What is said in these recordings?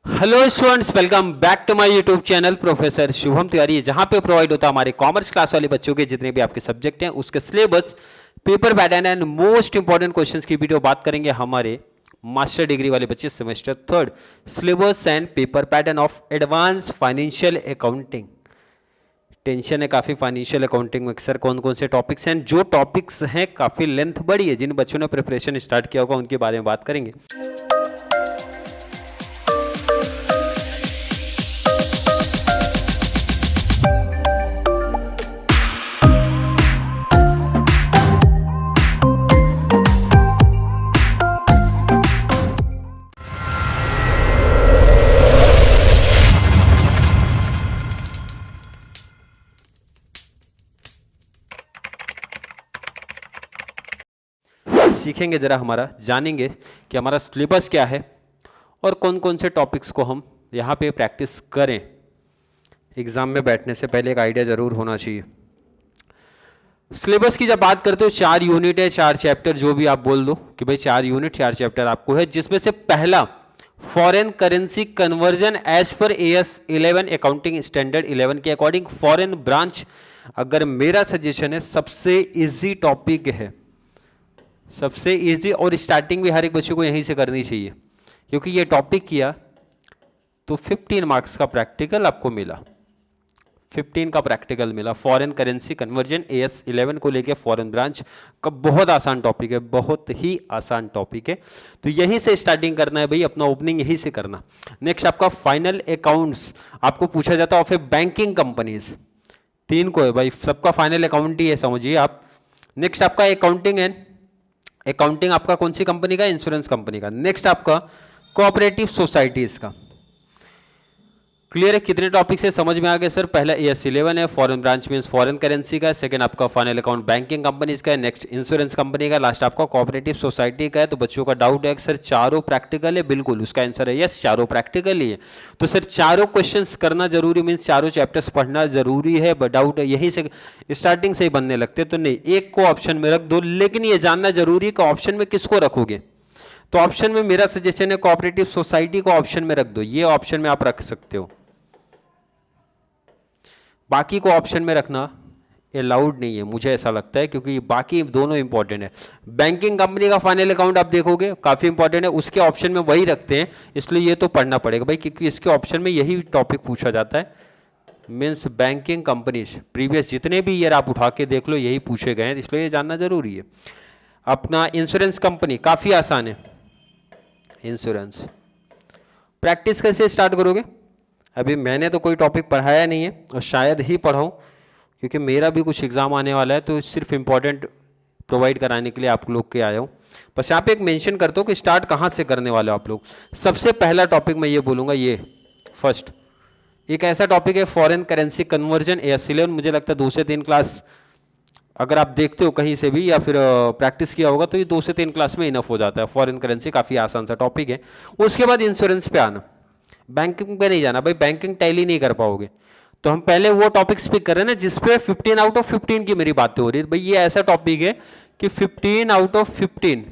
Hello students, welcome back to my YouTube channel professor Shubham Tiwari, जहां पे provide होता है हमारे कॉमर्स क्लास वाले बच्चों के जितने भी आपके सब्जेक्ट हैं उसके syllabus, paper pattern and most important questions की वीडियो बात करेंगे हमारे मास्टर डिग्री वाले बच्चे semester third syllabus and paper pattern of advance financial accounting. Tension है काफ़ी फाइनेंशियल अकाउंटिंग में, सर कौन कौन से टॉपिक्स हैं। जो टॉपिक्स हैं काफ़ी लेंथ बड़ी है, जिन बच्चों ने प्रिपरेशन स्टार्ट किया होगा उनके बारे में बात करेंगे। सीखेंगे जरा, हमारा जानेंगे कि हमारा सिलेबस क्या है और कौन कौन से टॉपिक्स को हम यहाँ पे प्रैक्टिस करें। एग्जाम में बैठने से पहले एक आइडिया जरूर होना चाहिए। सिलेबस की जब बात करते हो 4 यूनिट है, 4 चैप्टर, जो भी आप बोल दो कि भाई 4 यूनिट 4 चैप्टर आपको है, जिसमें से पहला foreign currency conversion as per AS 11 accounting standard 11 के अकॉर्डिंग फॉरेन ब्रांच। अगर मेरा सजेशन है सबसे इजी टॉपिक है, सबसे इजी, और स्टार्टिंग भी हर एक बच्चे को यहीं से करनी चाहिए, क्योंकि ये टॉपिक किया तो 15 मार्क्स का प्रैक्टिकल आपको मिला, 15 का प्रैक्टिकल मिला। फॉरेन करेंसी कन्वर्जन AS 11 को लेके फॉरेन ब्रांच का बहुत आसान टॉपिक है, बहुत ही आसान टॉपिक है। तो यहीं से स्टार्टिंग करना है भाई, अपना ओपनिंग यहीं से करना। नेक्स्ट आपका फाइनल अकाउंट्स आपको पूछा जाता है ऑफ ए बैंकिंग कंपनीज, 3 को है भाई, सबका फाइनल अकाउंट ही है, समझिए आप। नेक्स्ट आपका अकाउंटिंग एंड अकाउंटिंग आपका कौन सी कंपनी का, इंश्योरेंस कंपनी का। नेक्स्ट आपका कोऑपरेटिव सोसाइटीज का। क्लियर है, कितने टॉपिक से समझ में आ गए सर। पहला AS 11 है, foreign branch means foreign currency का। सेकंड आपका फाइनल अकाउंट बैंकिंग कंपनीज का है। नेक्स्ट इंश्योरेंस कंपनी का। लास्ट आपका कोऑपरेटिव सोसाइटी का है। तो बच्चों का डाउट है सर चारों प्रैक्टिकल है, बिल्कुल उसका आंसर है यस, चारों प्रैक्टिकल ही है। तो सर चारों क्वेश्चंस करना जरूरी मीन्स चारों चैप्टर्स पढ़ना जरूरी है, बट डाउट यहीं से स्टार्टिंग से ही बनने लगते, तो नहीं, एक को ऑप्शन में रख दो, लेकिन ये जानना जरूरी है कि ऑप्शन में किसको रखोगे। तो ऑप्शन में मेरा सजेशन है कोऑपरेटिव सोसाइटी को ऑप्शन में रख दो, ये ऑप्शन में आप रख सकते हो, बाकी को ऑप्शन में रखना अलाउड नहीं है, मुझे ऐसा लगता है, क्योंकि बाकी दोनों इंपॉर्टेंट है। बैंकिंग कंपनी का फाइनल अकाउंट आप देखोगे काफ़ी इंपॉर्टेंट है, उसके ऑप्शन में वही रखते हैं, इसलिए ये तो पढ़ना पड़ेगा भाई, क्योंकि इसके ऑप्शन में यही टॉपिक पूछा जाता है। मीन्स बैंकिंग कंपनीज प्रीवियस जितने भी ईयर आप उठा के देख लो यही पूछे गए हैं, इसलिए ये जानना जरूरी है। अपना इंश्योरेंस कंपनी काफ़ी आसान है। इंश्योरेंस प्रैक्टिस कैसे स्टार्ट करोगे, अभी मैंने तो कोई टॉपिक पढ़ाया नहीं है और शायद ही पढ़ाऊँ, क्योंकि मेरा भी कुछ एग्ज़ाम आने वाला है, तो सिर्फ इम्पॉर्टेंट प्रोवाइड कराने के लिए आप लोग के आया हूँ। बस यहाँ पे एक मेंशन करता हूँ कि स्टार्ट कहाँ से करने वाले हो आप लोग। सबसे पहला टॉपिक मैं ये बोलूँगा, ये फर्स्ट एक ऐसा टॉपिक है फॉरेन करेंसी कन्वर्जन AS 11। मुझे लगता है 2 से 3 क्लास अगर आप देखते हो कहीं से भी या फिर प्रैक्टिस किया होगा तो ये 2 से 3 क्लास में इनफ हो जाता है। फॉरेन करेंसी काफ़ी आसान सा टॉपिक है। उसके बाद इंश्योरेंस पे आना, बैंकिंग पे नहीं जाना भाई, बैंकिंग टैली नहीं कर पाओगे। तो हम पहले वो टॉपिक्स पे कर रहे हैं ना जिसपे 15 आउट ऑफ 15 की मेरी बातें हो रही है भाई। ये ऐसा टॉपिक है कि 15 आउट ऑफ 15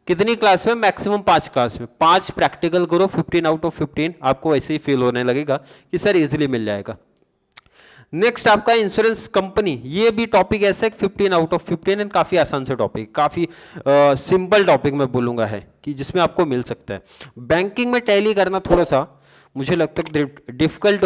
कितनी क्लास में, मैक्सिमम 5 क्लास में 5 प्रैक्टिकल करो, 15 आउट ऑफ 15 आपको ऐसे ही फील होने लगेगा कि सर इजिली मिल जाएगा। नेक्स्ट आपका इंश्योरेंस कंपनी, ये भी टॉपिक ऐसा है 15 आउट ऑफ 15 एंड काफ़ी आसान से टॉपिक, काफ़ी सिंपल टॉपिक मैं बोलूँगा है कि जिसमें आपको मिल सकता है। बैंकिंग में टैली करना थोड़ा सा मुझे लगता है डिफिकल्ट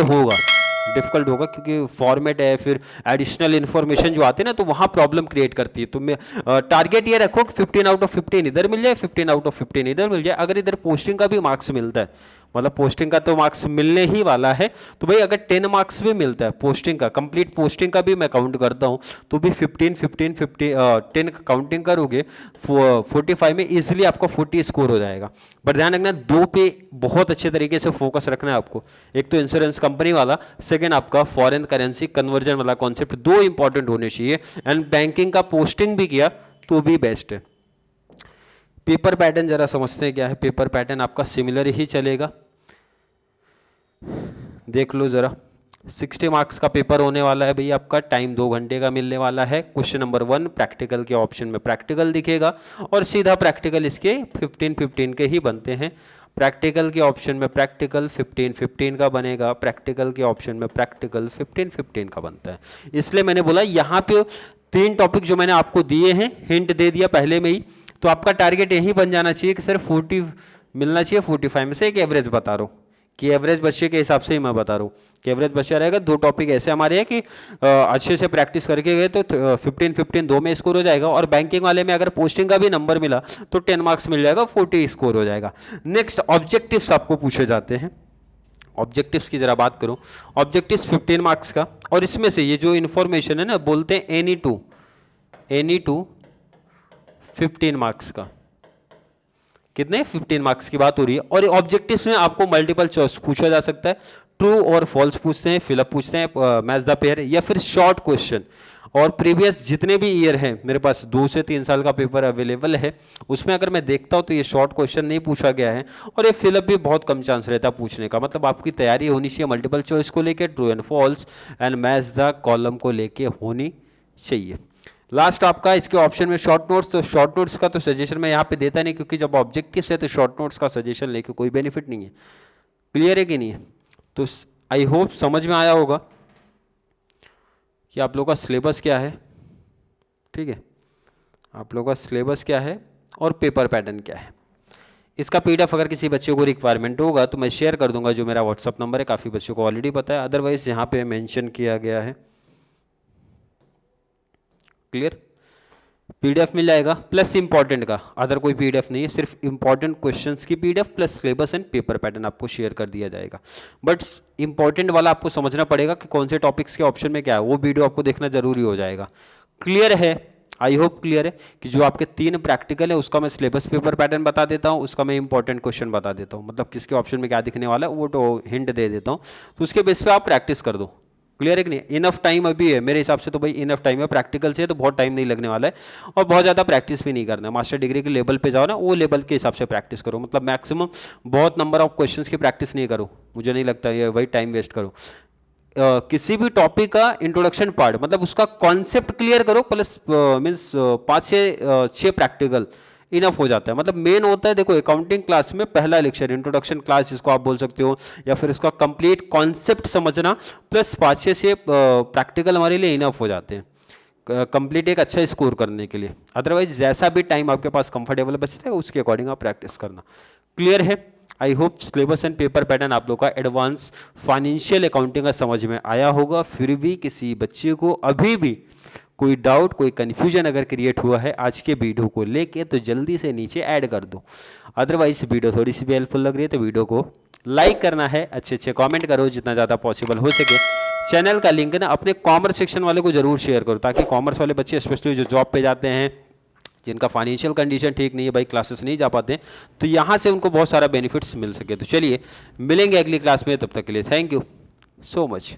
होगा, क्योंकि फॉर्मेट है, फिर एडिशनल इन्फॉर्मेशन जो आते हैं ना, तो वहाँ प्रॉब्लम क्रिएट करती है। तो मैं टारगेट ये रखो कि 15 आउट ऑफ 15 इधर मिल जाए, 15 आउट ऑफ 15 इधर मिल जाए। अगर इधर पोस्टिंग का भी मार्क्स मिलता है, मतलब पोस्टिंग का तो मार्क्स मिलने ही वाला है, तो भाई अगर 10 मार्क्स भी मिलता है पोस्टिंग का, कंप्लीट पोस्टिंग का भी मैं काउंट करता हूँ, तो भी 10 काउंटिंग करोगे 45 में इजीली आपका 40 स्कोर हो जाएगा। बट ध्यान रखना 2 पे बहुत अच्छे तरीके से फोकस रखना है आपको। एक तो इंश्योरेंस कंपनी वाला, सेकेंड आपका फॉरेन करेंसी कन्वर्जन वाला कॉन्सेप्ट, 2 इंपॉर्टेंट होने चाहिए। एंड बैंकिंग का पोस्टिंग भी किया तो भी बेस्ट है। पेपर पैटर्न जरा समझते हैं क्या है। पेपर पैटर्न आपका सिमिलर ही चलेगा, देख लो जरा। 60 मार्क्स का पेपर होने वाला है भैया आपका, टाइम 2 घंटे का मिलने वाला है। क्वेश्चन नंबर 1 प्रैक्टिकल के ऑप्शन में प्रैक्टिकल दिखेगा और सीधा प्रैक्टिकल इसके 15 के ही बनते हैं। प्रैक्टिकल के ऑप्शन में प्रैक्टिकल 15 का बनेगा, प्रैक्टिकल के ऑप्शन में प्रैक्टिकल 15 का बनता है। इसलिए मैंने बोला यहाँ पे 3 टॉपिक जो मैंने आपको दिए हैं, हिंट दे दिया पहले में ही, तो आपका टारगेट यही बन जाना चाहिए कि सिर्फ 40 मिलना चाहिए। 45 में से एक एवरेज बता रहा हूँ कि एवरेज बच्चे के हिसाब से ही मैं बता रहा हूँ कि एवरेज बच्चा रहेगा। 2 टॉपिक ऐसे हमारे हैं कि अच्छे से प्रैक्टिस करके गए तो 15 2 में स्कोर हो जाएगा, और बैंकिंग वाले में अगर पोस्टिंग का भी नंबर मिला तो 10 मार्क्स मिल जाएगा, 40 स्कोर हो जाएगा। नेक्स्ट ऑब्जेक्टिव्स आपको पूछे जाते हैं। ऑब्जेक्टिव्स की जरा बात करूं, ऑब्जेक्टिव्स 15 मार्क्स का, और इसमें से ये जो इन्फॉर्मेशन है ना, बोलते हैं एनी टू 15 मार्क्स का। कितने? 15 मार्क्स की बात हो रही है। और ऑब्जेक्टिव्स में आपको मल्टीपल चॉइस पूछा जा सकता है, ट्रू और फॉल्स पूछते हैं, फिलअप पूछते हैं, मैच द पेयर, या फिर शॉर्ट क्वेश्चन। और प्रीवियस जितने भी ईयर हैं, मेरे पास 2 से 3 साल का पेपर अवेलेबल है, उसमें अगर मैं देखता हूं तो ये शॉर्ट क्वेश्चन नहीं पूछा गया है, और ये फिलअप भी बहुत कम चांस रहता है पूछने का। मतलब आपकी तैयारी होनी चाहिए मल्टीपल चॉइस को लेकर, true and false and match the column को लेके होनी चाहिए। लास्ट आपका इसके ऑप्शन में शॉर्ट नोट्स। तो शॉर्ट नोट्स का तो सजेशन मैं यहाँ पे देता नहीं, क्योंकि जब ऑब्जेक्टिव्स है तो शॉर्ट नोट्स का सजेशन लेके कोई बेनिफिट नहीं है। क्लियर है कि नहीं है? तो आई होप समझ में आया होगा कि आप लोगों का सिलेबस क्या है। ठीक है, आप लोगों का सिलेबस क्या है और पेपर पैटर्न क्या है। इसका पीडीएफ अगर किसी बच्चे को रिक्वायरमेंट होगा तो मैं शेयर कर दूंगा, जो मेरा व्हाट्सअप नंबर है, काफ़ी बच्चों को ऑलरेडी पता है, अदरवाइज यहाँ पे मेंशन किया गया है। क्लियर? पीडीएफ मिल जाएगा प्लस इंपॉर्टेंट का, अदर कोई पीडीएफ नहीं है, सिर्फ इंपॉर्टेंट क्वेश्चंस की PDF plus syllabus and paper pattern आपको शेयर कर दिया जाएगा। बट इंपॉर्टेंट वाला आपको समझना पड़ेगा कि कौन से टॉपिक्स के ऑप्शन में क्या है, वो वीडियो आपको देखना जरूरी हो जाएगा। क्लियर है? आई होप क्लियर है कि जो आपके 3 प्रैक्टिकल है उसका मैं सिलेबस पेपर पैटर्न बता देता हूँ, उसका मैं इंपॉर्टेंट क्वेश्चन बता देता हूँ, मतलब किसके ऑप्शन में क्या दिखने वाला है वो तो हिंट दे देता हूँ, तो उसके बेस पे आप प्रैक्टिस कर दो। क्लियर है कि नहीं? इनफ टाइम अभी है मेरे हिसाब से, तो भाई इनफ टाइम है, प्रैक्टिकल से है तो बहुत टाइम नहीं लगने वाला है, और बहुत ज़्यादा प्रैक्टिस भी नहीं करना है। मास्टर डिग्री के लेवल पे जाओ ना, वो लेवल के हिसाब से प्रैक्टिस करो, मतलब मैक्सिमम बहुत नंबर ऑफ क्वेश्चंस की प्रैक्टिस नहीं करो, मुझे नहीं लगता ये वही टाइम वेस्ट करो। किसी भी टॉपिक का इंट्रोडक्शन पार्ट, मतलब उसका कॉन्सेप्ट क्लियर करो, प्लस मीन्स 5 से 6 प्रैक्टिकल इनफ हो जाता है। मतलब मेन होता है, देखो अकाउंटिंग क्लास में पहला लेक्चर इंट्रोडक्शन क्लास जिसको आप बोल सकते हो, या फिर उसका कंप्लीट कॉन्सेप्ट समझना, प्लस 5 से प्रैक्टिकल हमारे लिए इनफ हो जाते हैं कंप्लीट एक अच्छा स्कोर करने के लिए। अदरवाइज जैसा भी टाइम आपके पास कंफर्टेबल बचता है उसके अकॉर्डिंग आप प्रैक्टिस करना। क्लियर है? I hope syllabus and paper pattern आप लोग का एडवांस फाइनेंशियल अकाउंटिंग का समझ में आया होगा। फिर भी किसी बच्चे को अभी भी कोई डाउट, कोई कन्फ्यूजन अगर क्रिएट हुआ है आज के वीडियो को लेके, तो जल्दी से नीचे ऐड कर दो। अदरवाइज वीडियो थोड़ी सी भी हेल्पफुल लग रही है तो वीडियो को लाइक करना है, अच्छे अच्छे कमेंट करो जितना ज़्यादा पॉसिबल हो सके। चैनल का लिंक ना अपने कॉमर्स सेक्शन वाले को जरूर शेयर करो, ताकि कॉमर्स वाले बच्चे स्पेशली जो जॉब पे जाते हैं, जिनका फाइनेंशियल कंडीशन ठीक नहीं है, भाई क्लासेस नहीं जा पाते, तो यहाँ से उनको बहुत सारा बेनिफिट्स मिल सके। तो चलिए मिलेंगे अगली क्लास में, तब तक के लिए थैंक यू सो मच।